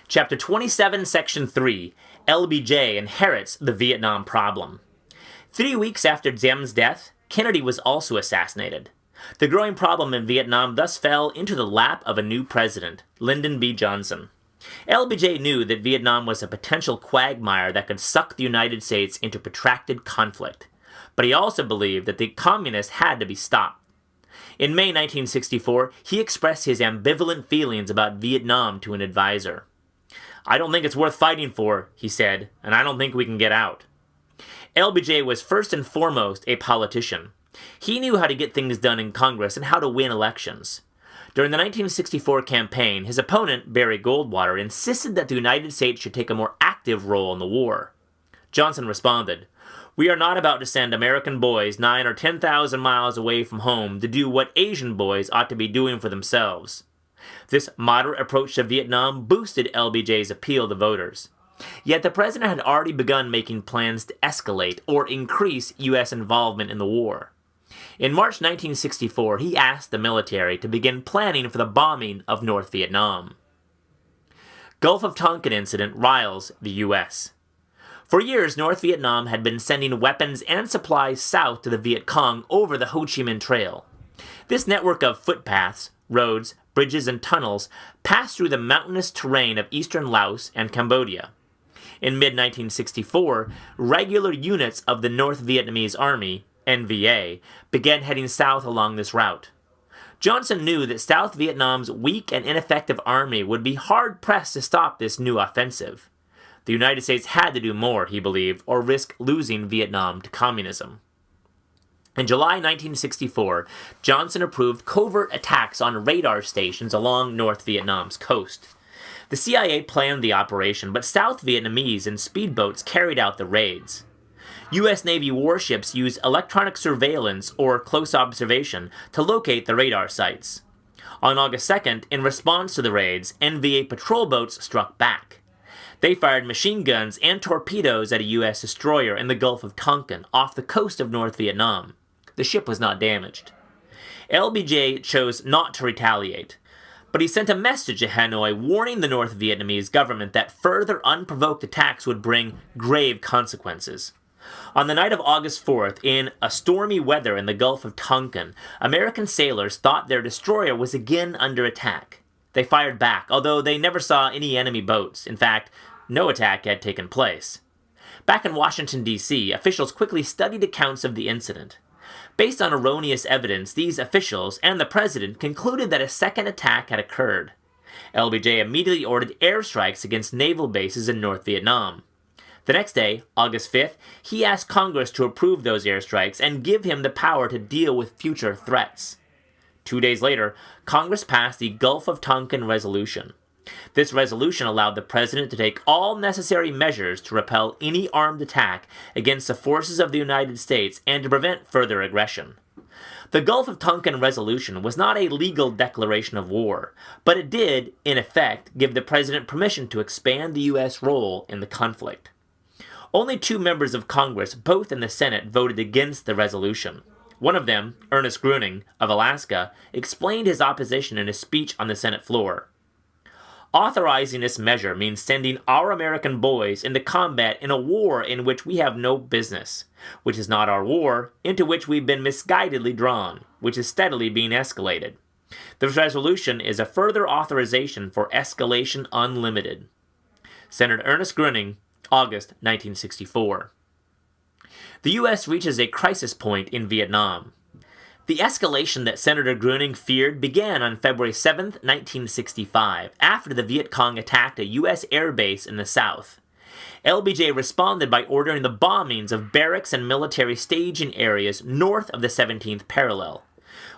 Chapter 27, Section 3, LBJ Inherits the Vietnam Problem. 3 weeks after Diem's death, Kennedy was also assassinated. The growing problem in Vietnam thus fell into the lap of a new president, Lyndon B. Johnson. LBJ knew that Vietnam was a potential quagmire that could suck the United States into protracted conflict. But he also believed that the communists had to be stopped. In May 1964, he expressed his ambivalent feelings about Vietnam to an advisor. "I don't think it's worth fighting for," he said, "and I don't think we can get out." LBJ was first and foremost a politician. He knew how to get things done in Congress and how to win elections. During the 1964 campaign, his opponent, Barry Goldwater, insisted that the United States should take a more active role in the war. Johnson responded, "We are not about to send American boys 9 or 10,000 miles away from home to do what Asian boys ought to be doing for themselves." This moderate approach to Vietnam boosted LBJ's appeal to voters. Yet the president had already begun making plans to escalate or increase U.S. involvement in the war. In March 1964, he asked the military to begin planning for the bombing of North Vietnam. Gulf of Tonkin incident riles the U.S. For years, North Vietnam had been sending weapons and supplies south to the Viet Cong over the Ho Chi Minh Trail. This network of footpaths, roads, bridges, and tunnels passed through the mountainous terrain of eastern Laos and Cambodia. In mid-1964, regular units of the North Vietnamese Army, NVA, began heading south along this route. Johnson knew that South Vietnam's weak and ineffective army would be hard-pressed to stop this new offensive. The United States had to do more, he believed, or risk losing Vietnam to communism. In July 1964, Johnson approved covert attacks on radar stations along North Vietnam's coast. The CIA planned the operation, but South Vietnamese and speedboats carried out the raids. U.S. Navy warships used electronic surveillance or close observation to locate the radar sites. On August 2nd, in response to the raids, NVA patrol boats struck back. They fired machine guns and torpedoes at a U.S. destroyer in the Gulf of Tonkin off the coast of North Vietnam. The ship was not damaged. LBJ chose not to retaliate, but he sent a message to Hanoi warning the North Vietnamese government that further unprovoked attacks would bring grave consequences. On the night of August 4th, in a stormy weather in the Gulf of Tonkin, American sailors thought their destroyer was again under attack. They fired back, although they never saw any enemy boats. In fact, no attack had taken place. Back in Washington, D.C., officials quickly studied accounts of the incident. Based on erroneous evidence, these officials and the president concluded that a second attack had occurred. LBJ immediately ordered airstrikes against naval bases in North Vietnam. The next day, August 5th, he asked Congress to approve those airstrikes and give him the power to deal with future threats. 2 days later, Congress passed the Gulf of Tonkin Resolution. This resolution allowed the president to take all necessary measures to repel any armed attack against the forces of the United States and to prevent further aggression. The Gulf of Tonkin Resolution was not a legal declaration of war, but it did, in effect, give the president permission to expand the U.S. role in the conflict. Only 2 members of Congress, both in the Senate, voted against the resolution. One of them, Ernest Gruening, of Alaska, explained his opposition in a speech on the Senate floor. "Authorizing this measure means sending our American boys into combat in a war in which we have no business, which is not our war, into which we've been misguidedly drawn, which is steadily being escalated. This resolution is a further authorization for escalation unlimited." Senator Ernest Gruening, August 1964. The U.S. reaches a crisis point in Vietnam. The escalation that Senator Gruening feared began on February 7, 1965, after the Viet Cong attacked a U.S. air base in the south. LBJ responded by ordering the bombings of barracks and military staging areas north of the 17th parallel.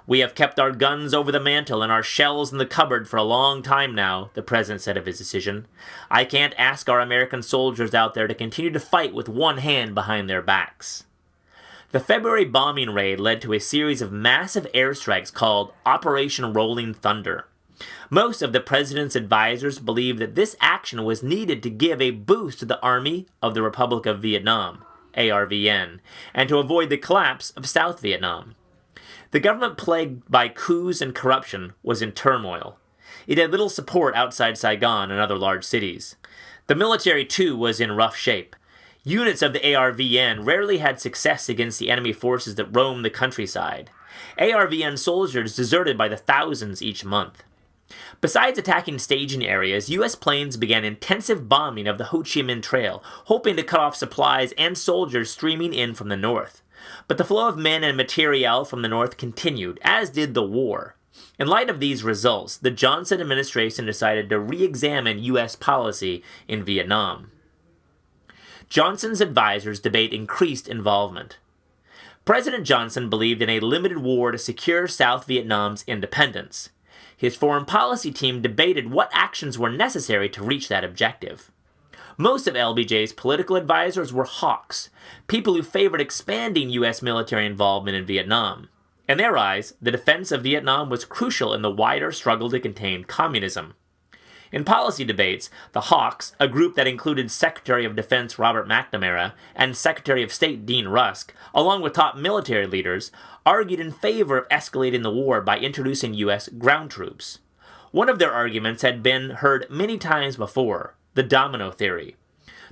"We have kept our guns over the mantel and our shells in the cupboard for a long time now," the president said of his decision. "I can't ask our American soldiers out there to continue to fight with one hand behind their backs." The February bombing raid led to a series of massive airstrikes called Operation Rolling Thunder. Most of the president's advisors believed that this action was needed to give a boost to the Army of the Republic of Vietnam, ARVN, and to avoid the collapse of South Vietnam. The government, plagued by coups and corruption, was in turmoil. it had little support outside Saigon and other large cities. The military, too, was in rough shape. Units of the ARVN rarely had success against the enemy forces that roamed the countryside. ARVN soldiers deserted by the thousands each month. Besides attacking staging areas, U.S. planes began intensive bombing of the Ho Chi Minh Trail, hoping to cut off supplies and soldiers streaming in from the north. But the flow of men and materiel from the north continued, as did the war. In light of these results, the Johnson administration decided to re-examine U.S. policy in Vietnam. Johnson's advisors debate increased involvement. President Johnson believed in a limited war to secure South Vietnam's independence. His foreign policy team debated what actions were necessary to reach that objective. Most of LBJ's political advisors were hawks, people who favored expanding U.S. military involvement in Vietnam. In their eyes, the defense of Vietnam was crucial in the wider struggle to contain communism. In policy debates, the Hawks, a group that included Secretary of Defense Robert McNamara and Secretary of State Dean Rusk, along with top military leaders, argued in favor of escalating the war by introducing U.S. ground troops. One of their arguments had been heard many times before, the domino theory.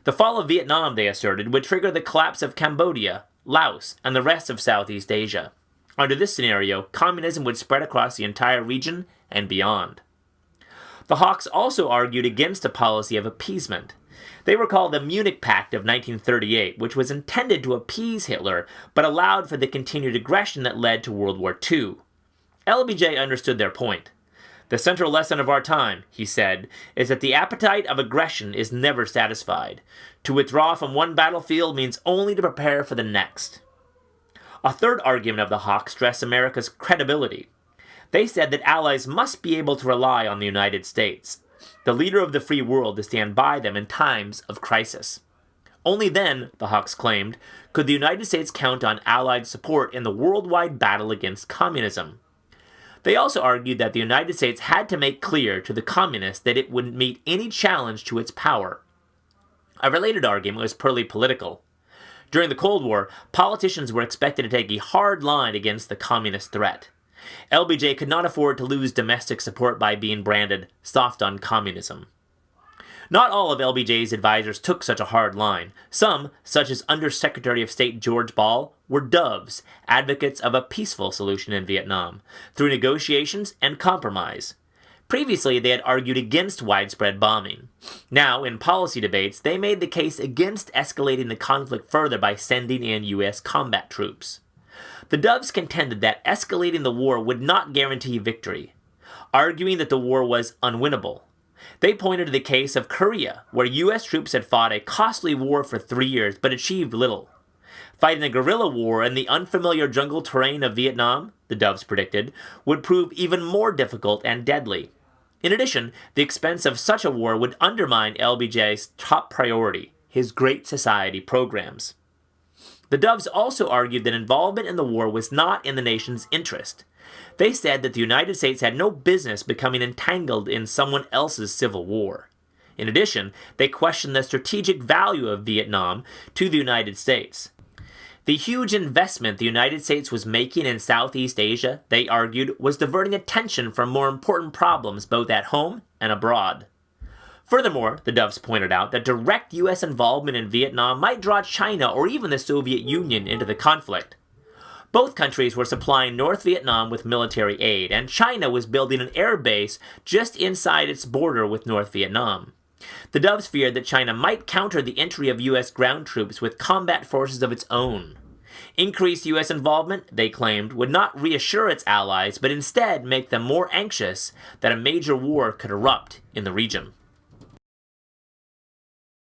The fall of Vietnam, they asserted, would trigger the collapse of Cambodia, Laos, and the rest of Southeast Asia. Under this scenario, communism would spread across the entire region and beyond. The Hawks also argued against a policy of appeasement. They recalled the Munich Pact of 1938, which was intended to appease Hitler, but allowed for the continued aggression that led to World War II. LBJ understood their point. The central lesson of our time, he said, is that the appetite of aggression is never satisfied. To withdraw from one battlefield means only to prepare for the next. A third argument of the Hawks stressed America's credibility. They said that allies must be able to rely on the United States, the leader of the free world, to stand by them in times of crisis. Only then, the Hawks claimed, could the United States count on Allied support in the worldwide battle against communism. They also argued that the United States had to make clear to the communists that it would meet any challenge to its power. A related argument was purely political. During the Cold War, politicians were expected to take a hard line against the communist threat. LBJ could not afford to lose domestic support by being branded soft on communism. Not all of LBJ's advisors took such a hard line. Some, such as Undersecretary of State George Ball, were doves, advocates of a peaceful solution in Vietnam, through negotiations and compromise. Previously, they had argued against widespread bombing. Now, in policy debates, they made the case against escalating the conflict further by sending in U.S. combat troops. The Doves contended that escalating the war would not guarantee victory, arguing that the war was unwinnable. They pointed to the case of Korea, where U.S. troops had fought a costly war for 3 years but achieved little. Fighting a guerrilla war in the unfamiliar jungle terrain of Vietnam, the Doves predicted, would prove even more difficult and deadly. In addition, the expense of such a war would undermine LBJ's top priority, his Great Society programs. The Doves also argued that involvement in the war was not in the nation's interest. They said that the United States had no business becoming entangled in someone else's civil war. In addition, they questioned the strategic value of Vietnam to the United States. The huge investment the United States was making in Southeast Asia, they argued, was diverting attention from more important problems both at home and abroad. Furthermore, the Doves pointed out that direct U.S. involvement in Vietnam might draw China or even the Soviet Union into the conflict. Both countries were supplying North Vietnam with military aid, and China was building an air base just inside its border with North Vietnam. The Doves feared that China might counter the entry of U.S. ground troops with combat forces of its own. Increased U.S. involvement, they claimed, would not reassure its allies, but instead make them more anxious that a major war could erupt in the region.